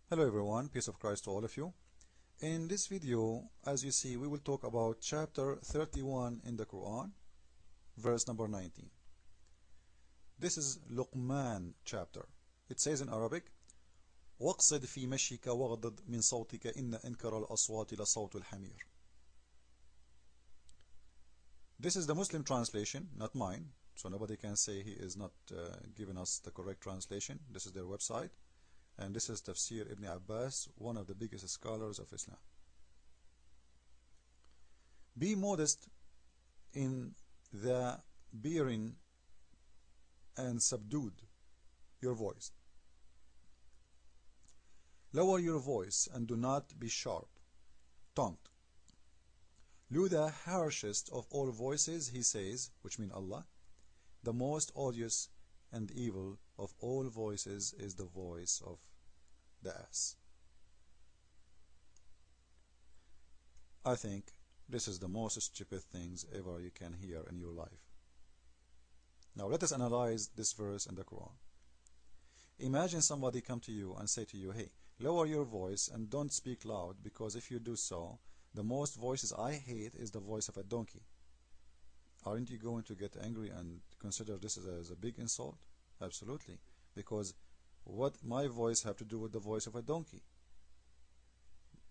Hello everyone, peace of Christ to all of you. In this video, as you see, we will talk about chapter 31 in the Quran, verse number 19. This is Luqman chapter. It says in Arabic, وَاقْصِدْ فِي مَشِيكَ وَغْضِضْ مِنْ صَوْتِكَ إِنَّ أَنْكَرَ الْأَصْوَاتِ لَصَوْتُ الْحَمِيرِ. This is the Muslim translation, not mine, so nobody can say he is not giving us the correct translation. This is their website. And this is Tafsir Ibn Abbas, one of the biggest scholars of Islam. Be modest in the bearing and subdued your voice. Lower your voice and do not be sharp-tongued. Lo, the harshest of all voices, he says, which means Allah, the most odious and evil of all voices is the voice of the ass. I think this is the most stupid things ever you can hear in your life. Now let us analyze this verse in the Quran. Imagine somebody come to you and say to you, hey, lower your voice and don't speak loud, because if you do so, the most voices I hate is the voice of a donkey. Aren't you going to get angry and consider this as a big insult? Absolutely. Because what my voice have to do with the voice of a donkey?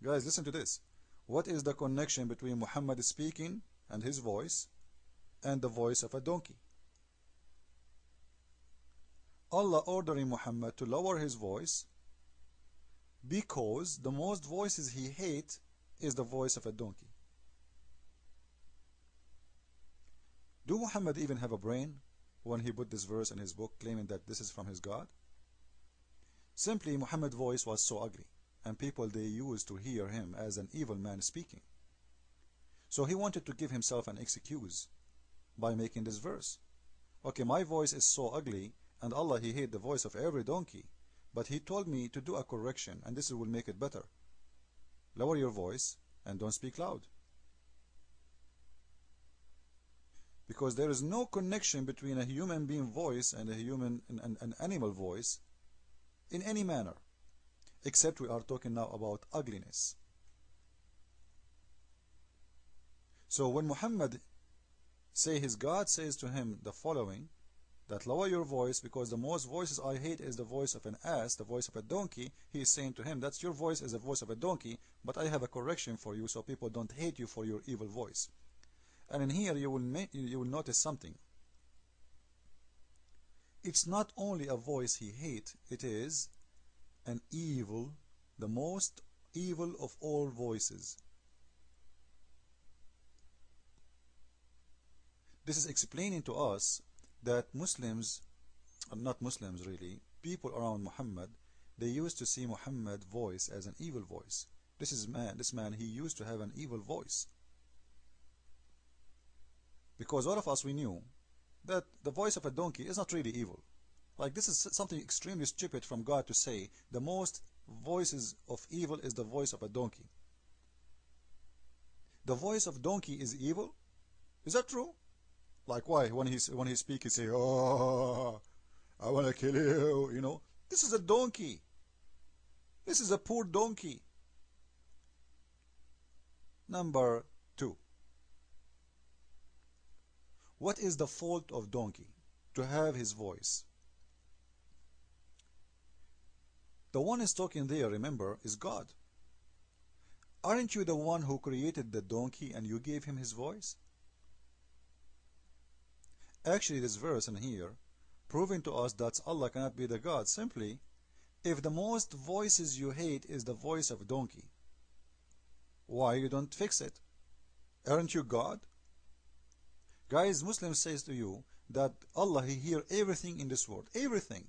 Guys, listen to this. What is the connection between Muhammad speaking and his voice and the voice of a donkey? Allah ordering Muhammad to lower his voice because the most voices he hates is the voice of a donkey. Do Muhammad even have a brain when he put this verse in his book claiming that this is from his God? Simply, Muhammad's voice was so ugly, and people they used to hear him as an evil man speaking. So he wanted to give himself an excuse by making this verse. Okay, my voice is so ugly, and Allah he hate the voice of every donkey, but he told me to do a correction, and this will make it better. Lower your voice and don't speak loud. Because there is no connection between a human being voice and an animal voice in any manner, except we are talking now about ugliness. So when Muhammad say his God says to him the following, that lower your voice because the most voices I hate is the voice of an ass, the voice of a donkey, he is saying to him, that's your voice is the voice of a donkey, but I have a correction for you so people don't hate you for your evil voice. And in here you will notice something. It's not only a voice he hates, it is an evil, the most evil of all voices. This is explaining to us that Muslims, not Muslims really, people around Muhammad, they used to see Muhammad's voice as an evil voice. This man, he used to have an evil voice. Because all of us, we knew that the voice of a donkey is not really evil. Like, this is something extremely stupid from God to say the most voices of evil is the voice of a donkey. The voice of donkey is evil? Is that true? Like, why? When he speaks, he say, oh, I want to kill you, you know. This is a donkey. This is a poor donkey. Number 2. What is the fault of donkey to have his voice? The one is talking there, remember, is God. Aren't you the one who created the donkey and you gave him his voice? Actually, this verse in here proving to us that Allah cannot be the God. Simply, if the most voices you hate is the voice of donkey, why you don't fix it? Aren't you God? Guys, Muslims says to you that Allah, he hear everything in this world, everything.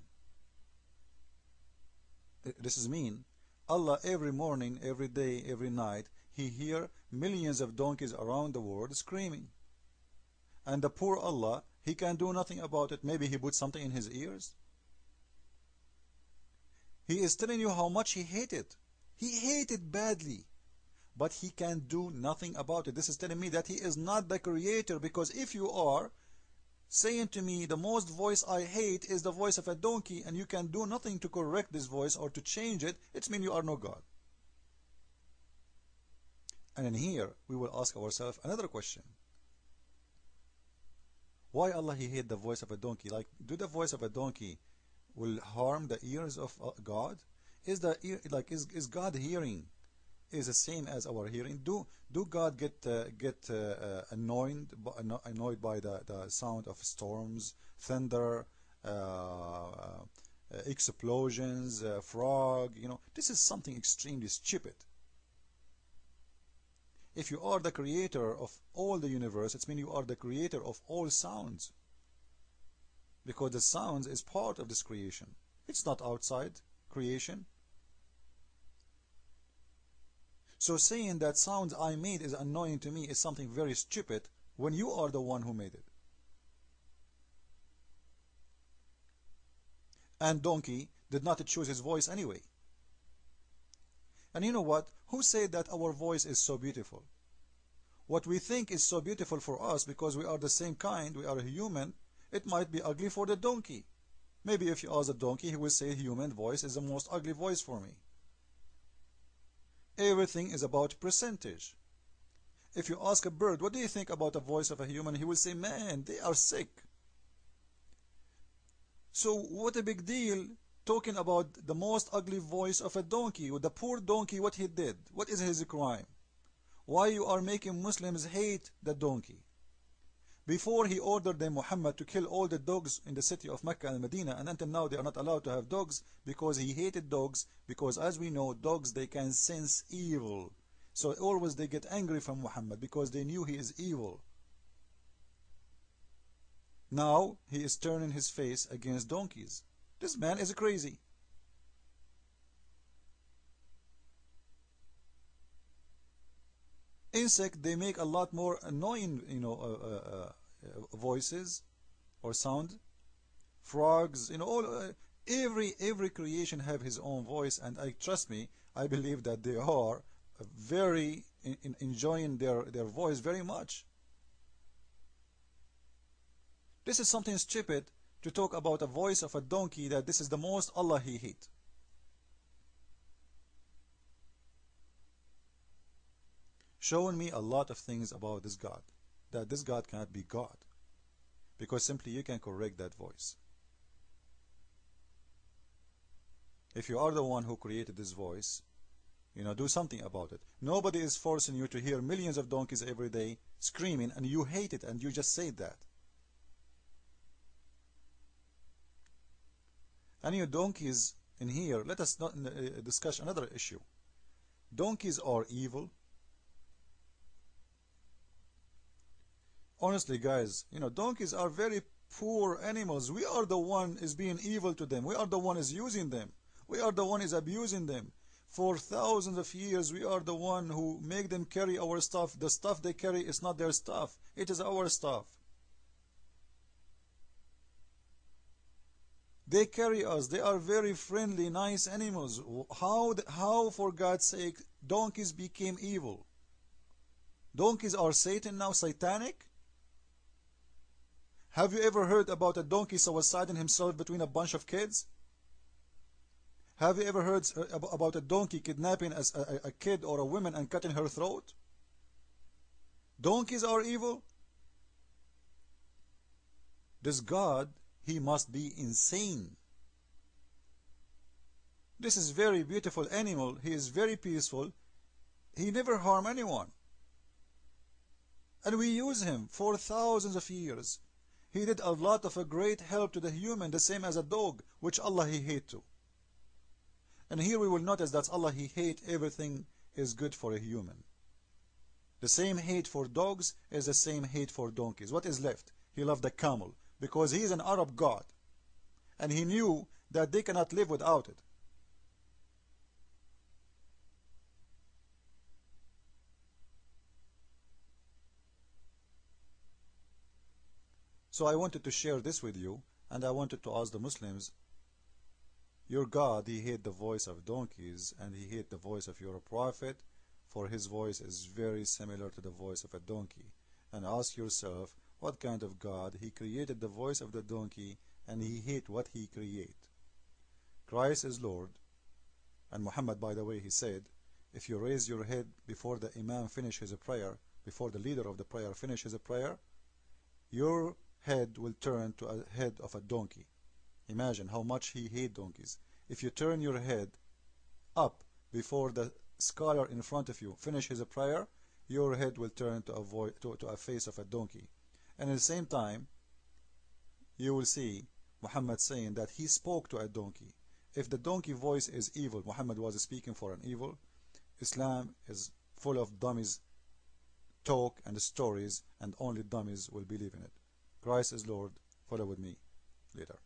This is mean. Allah every morning, every day, every night, he hear millions of donkeys around the world screaming. And the poor Allah, he can do nothing about it. Maybe he put something in his ears. He is telling you how much he hated. He hated badly. But he can do nothing about it. This is telling me that he is not the creator, because if you are, saying to me, the most voice I hate is the voice of a donkey, and you can do nothing to correct this voice or to change it, it means you are no God. And in here, we will ask ourselves another question. Why Allah He hate the voice of a donkey? Like, do the voice of a donkey will harm the ears of God? Is the ear, like, is God hearing is the same as our hearing? Do God get annoyed by the sound of storms, thunder, explosions, frog? You know, this is something extremely stupid. If you are the creator of all the universe, it means you are the creator of all sounds. Because the sounds is part of this creation. It's not outside creation. So saying that sounds I made is annoying to me is something very stupid when you are the one who made it. And donkey did not choose his voice anyway. And you know what? Who said that our voice is so beautiful? What we think is so beautiful for us because we are the same kind, we are a human, it might be ugly for the donkey. Maybe if you ask a donkey, he will say human voice is the most ugly voice for me. Everything is about percentage. If you ask a bird, what do you think about the voice of a human? He will say, man, they are sick. So what a big deal talking about the most ugly voice of a donkey. The poor donkey, what he did. What is his crime? Why you are making Muslims hate the donkey? Before he ordered them, Muhammad, to kill all the dogs in the city of Mecca and Medina, and until now they are not allowed to have dogs because he hated dogs, because as we know, dogs, they can sense evil. So always they get angry from Muhammad because they knew he is evil. Now he is turning his face against donkeys. This man is crazy. Insect, they make a lot more annoying, voices or sound. Frogs, every creation have his own voice, and trust me, I believe that they are very enjoying their voice very much. This is something stupid to talk about a voice of a donkey, that this is the most Allah He hate. Showing me a lot of things about this God, that this God cannot be God, because simply you can correct that voice. If you are the one who created this voice, do something about it. Nobody is forcing you to hear millions of donkeys every day screaming, and you hate it, and you just said that. And you donkeys in here, let us not discuss another issue. Donkeys are evil. Honestly, guys, donkeys are very poor animals. We are the one is being evil to them. We are the one is using them. We are the one is abusing them. For thousands of years, we are the one who make them carry our stuff. The stuff they carry is not their stuff. It is our stuff. They carry us. They are very friendly, nice animals. How, for God's sake, donkeys became evil? Donkeys are Satan now, satanic? Have you ever heard about a donkey suiciding himself between a bunch of kids? Have you ever heard about a donkey kidnapping a kid or a woman and cutting her throat? Donkeys are evil? This God, he must be insane. This is very beautiful animal. He is very peaceful. He never harm anyone. And we use him for thousands of years. He did a lot of a great help to the human, the same as a dog, which Allah He hate to. And here we will notice that Allah He hate everything is good for a human. The same hate for dogs is the same hate for donkeys. What is left? He loved the camel because he is an Arab god. And he knew that they cannot live without it. So I wanted to share this with you, and I wanted to ask the Muslims, your God, he hate the voice of donkeys, and he hate the voice of your prophet, for his voice is very similar to the voice of a donkey. And ask yourself, What kind of God? He created the voice of the donkey and he hate what he create. Christ is Lord. And Muhammad, by the way, he said, if you raise your head before the Imam finish his prayer, before the leader of the prayer finishes a prayer, your head will turn to a head of a donkey. Imagine how much he hate donkeys. If you turn your head up before the scholar in front of you finish his prayer, your head will turn to a face of a donkey. And at the same time, you will see Muhammad saying that he spoke to a donkey. If the donkey voice is evil, Muhammad was speaking for an evil. Islam is full of dummies talk and stories, and only dummies will believe in it. Christ is Lord. Follow with me later.